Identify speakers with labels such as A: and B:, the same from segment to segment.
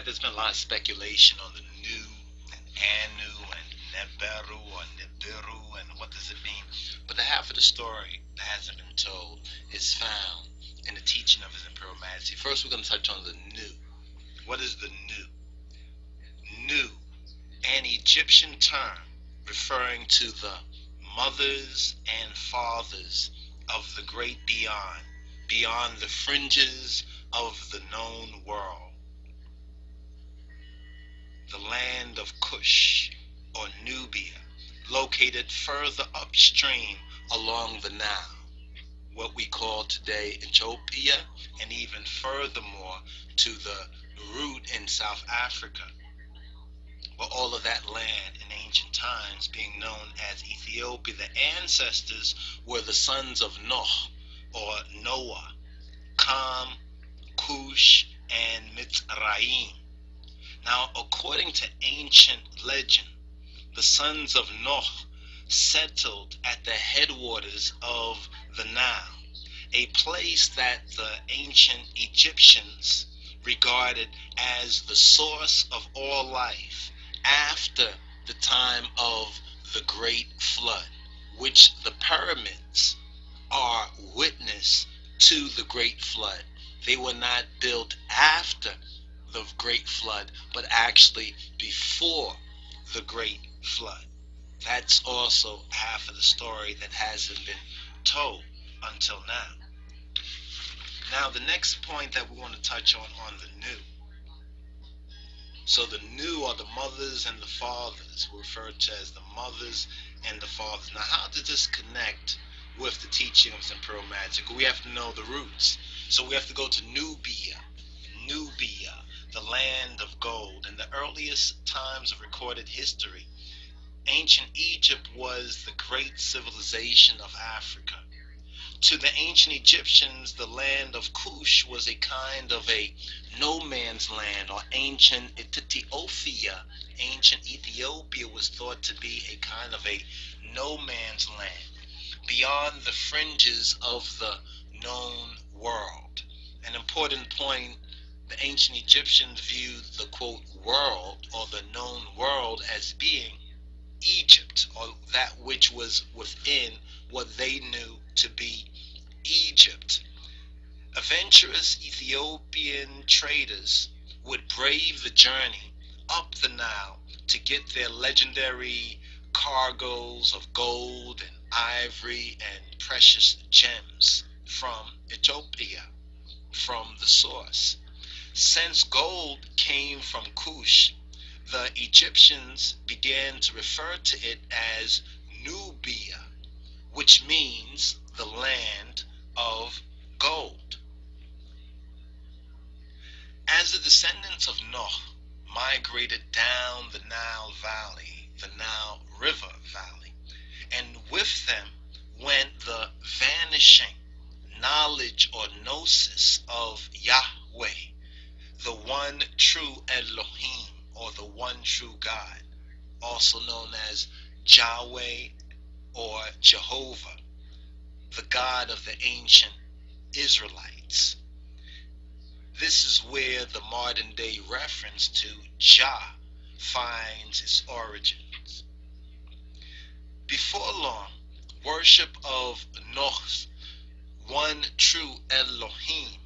A: there's been a lot of speculation on the Nu and Anu and Neberu or Nibiru and what does it mean. But the half of the story that hasn't been told is found in the teaching of His Imperial Majesty. First, we're going to touch on the Nu. What is the Nu? Nu, an Egyptian term referring to the mothers and fathers of the great beyond the fringes of the known world. The land of Cush, or Nubia, located further upstream along the Nile, what we call today Ethiopia, and even furthermore to the root in South Africa. But all of that land in ancient times being known as Ethiopia, the ancestors were the sons of Noah, or Noah, Cam, Cush, and Mitzrayim. Now, according to ancient legend, the sons of Noah settled at the headwaters of the Nile, a place that the ancient Egyptians regarded as the source of all life after the time of the Great Flood, which the pyramids are witness to the Great Flood. They were not built after the Great Flood, but actually before the Great Flood. That's also half of the story that hasn't been told until now. Now, the next point that we want to touch on the Nu. So the Nu are the mothers and the fathers, referred to as the mothers and the fathers. Now, how does this connect with the teaching of Imperial Magic? We have to know the roots. So we have to go to Nubia, the land of gold. In the earliest times of recorded history, ancient Egypt was the great civilization of Africa. To the ancient Egyptians, the land of Cush was a kind of a no man's land, or ancient Ethiopia. Ancient Ethiopia was thought to be a kind of a no man's land, beyond the fringes of the known world. An important point: the ancient Egyptians viewed the quote world, or the known world, as being Egypt, or that which was within what they knew to be Egypt. Adventurous Ethiopian traders would brave the journey up the Nile to get their legendary cargoes of gold and ivory and precious gems from Ethiopia, from the source. Since gold came from Cush, the Egyptians began to refer to it as Nubia, which means the land of gold. As the descendants of Noah migrated down the Nile Valley, the Nile River Valley, and with them went the vanishing knowledge or gnosis of Yahweh, the one true Elohim, or the one true God, also known as Yahweh or Jehovah, the God of the ancient Israelites. This is where the modern day reference to Jah finds its origins. Before long, worship of Noah's one true Elohim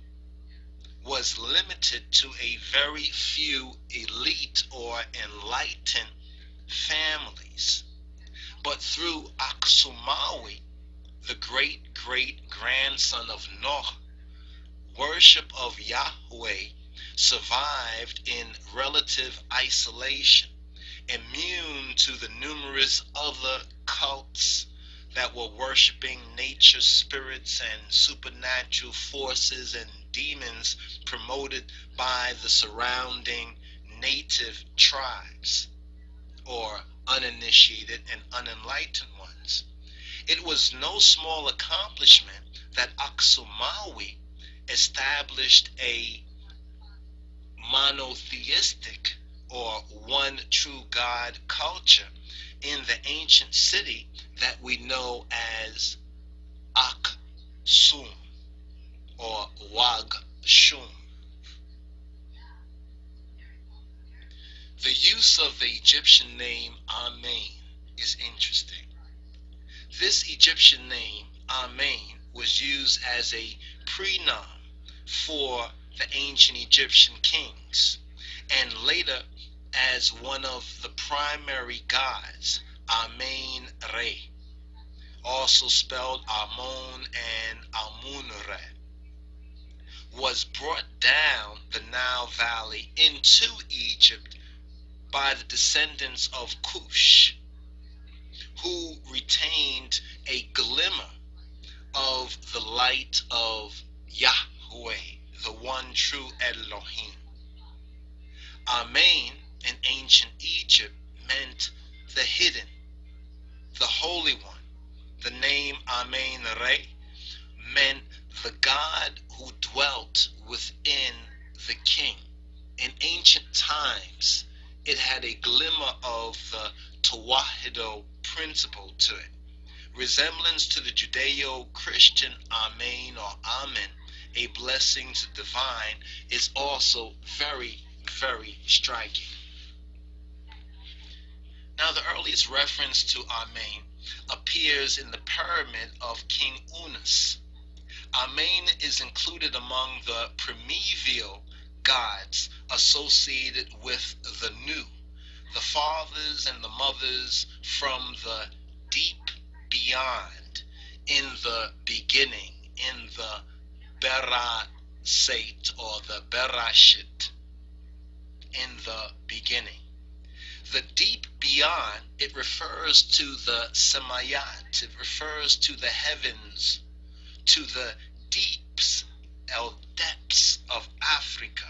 A: was limited to a very few elite or enlightened families. But through Aksumawi, the great-great-grandson of Noah, worship of Yahweh survived in relative isolation, immune to the numerous other cults that were worshiping nature spirits and supernatural forces and demons promoted by the surrounding native tribes, or uninitiated and unenlightened ones. It was no small accomplishment that Aksumawi established a monotheistic, or one true God culture in the ancient city that we know as Aksum, or Wag Shum. The use of the Egyptian name Amen is interesting. This Egyptian name Amen was used as a prenom for the ancient Egyptian kings, and later as one of the primary gods, Amen Re, also spelled Amon and Amun-Re, was brought down the Nile Valley into Egypt by the descendants of Cush, who retained a glimmer of the light of Yahweh, the one true Elohim. Amen in ancient Egypt meant the hidden, the holy one. The name Amen Re meant the God who dwelt within the king. In ancient times, it had a glimmer of the Tawahido principle to it. Resemblance to the Judeo-Christian Amen or Amen, a blessing to divine, is also very, very striking. Now, the earliest reference to Amen appears in the pyramid of King Unas. Amen is included among the primeval gods associated with the new, the fathers and the mothers from the deep beyond, in the beginning, in the Berasait or the Berashit, in the beginning. The deep beyond, it refers to the Semayat, it refers to the heavens, to the deeps, depths of Africa,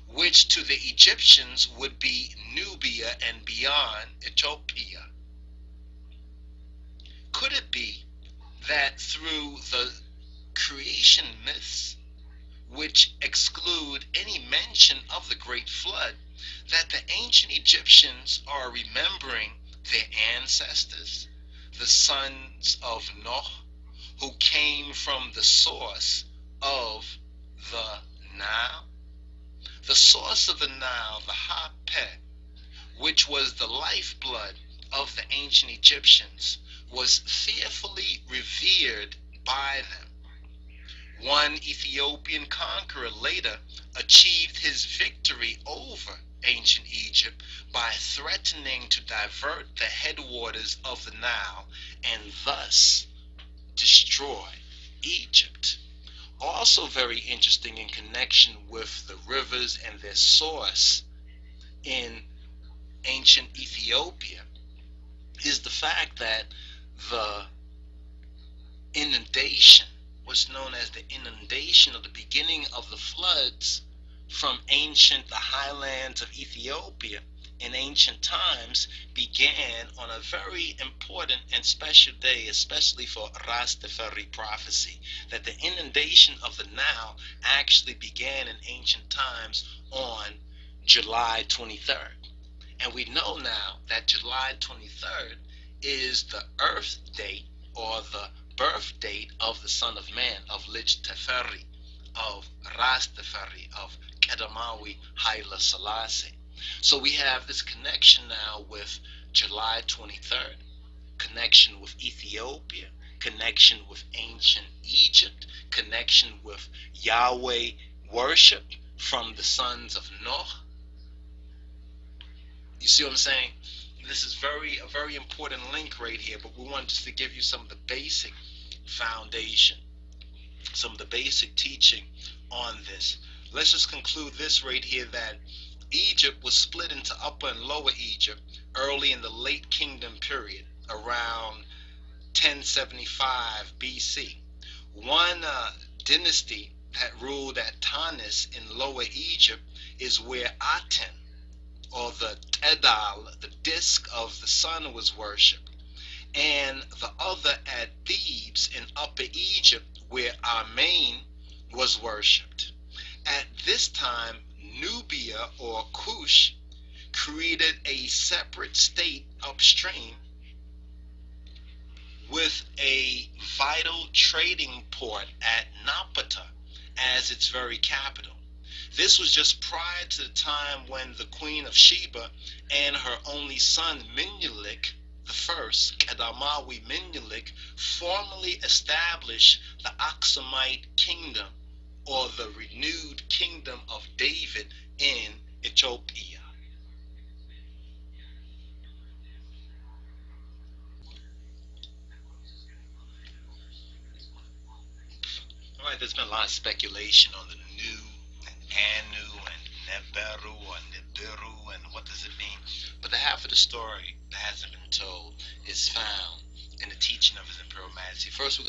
A: which to the Egyptians would be Nubia and beyond Ethiopia. Could it be that through the creation myths, which exclude any mention of the Great Flood, that the ancient Egyptians are remembering their ancestors, the sons of Noah, who came from the source of the Nile? The source of the Nile, the Hapeh, which was the lifeblood of the ancient Egyptians, was fearfully revered by them. One Ethiopian conqueror later achieved his victory over ancient Egypt by threatening to divert the headwaters of the Nile and thus destroy Egypt. Also very interesting in connection with the rivers and their source in ancient Ethiopia is the fact that the inundation, what's known as the inundation of the beginning of the floods from the highlands of Ethiopia in ancient times, began on a very important and special day, especially for Rastafari prophecy, that the inundation of the Nile actually began in ancient times on July 23rd. And we know now that July 23rd is the earth date or the birth date of the Son of Man, of Lich Teferi, of Rastafari, of Kedamawi Haile Selassie. So we have this connection now with July 23rd, connection with Ethiopia, connection with ancient Egypt, connection with Yahweh worship from the sons of Noah. You see what I'm saying? This is a very important link right here, but we want just to give you some of the basic foundation, some of the basic teaching on this. Let's just conclude this right here, that Egypt was split into Upper and Lower Egypt early in the late kingdom period, around 1075 BC. One dynasty that ruled at Tanis in Lower Egypt is where Aten, or the Tedal, the disk of the sun, was worshipped, and the other at Thebes in Upper Egypt, where Amen was worshipped. At this time, Nubia or Cush created a separate state upstream with a vital trading port at Napata as its very capital. This was just prior to the time when the Queen of Sheba and her only son Menelik the first, Kedamawi Menelik, formally established the Aksumite kingdom, or the renewed kingdom of David in Ethiopia. All right, there's been a lot of speculation on the new and Anu and Neberu or Nibiru and what does it mean. But the half of the story that hasn't been told is found in the teaching of His Imperial Majesty. First, we're